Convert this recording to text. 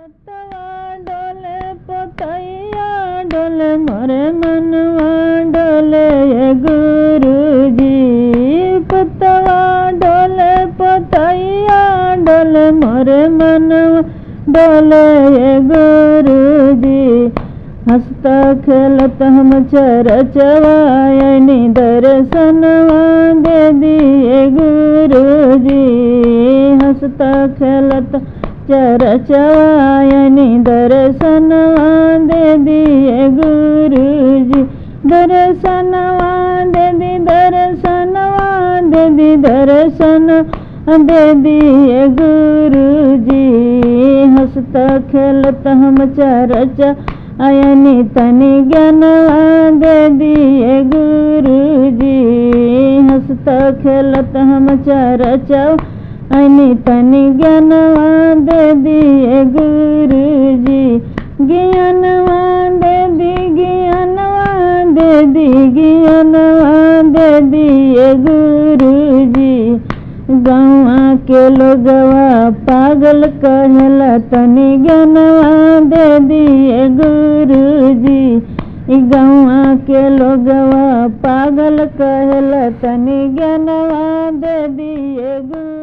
पतवा डोले पोतैया डोले मोरे मनवा डोले गुरुजी। पतवा डोले पोतैया डोले मोरे मनवा डोले गुरुजी। हंसता खेलत हम चरचवायनी दर्शनवा दे दिए गुरुजी। हंसता खेलत चरचवायनी दर्शनवा दे दिए गुरुजी। दर्शनवा दे दी दर्शनवा दे दी दर्शन दे दिए गुरुजी। हंसता खेलत हम चरचवायनी तनि ज्ञानवा दे दिए गुरुजी। हंसता खेलत हम चरचवायनी तनि ज्ञानवा दे दिए गुरुजी। ज्ञानवा दे दी ज्ञानवा दे दी ज्ञानवा दे दिए गुरुजी। गौवा के लोगवा पागल कहला तनि ज्ञानवा दे दिए गुरुजी। गौवा के लोगवा पागल कहला तनि ज्ञानवा दे दिए गुरुजी।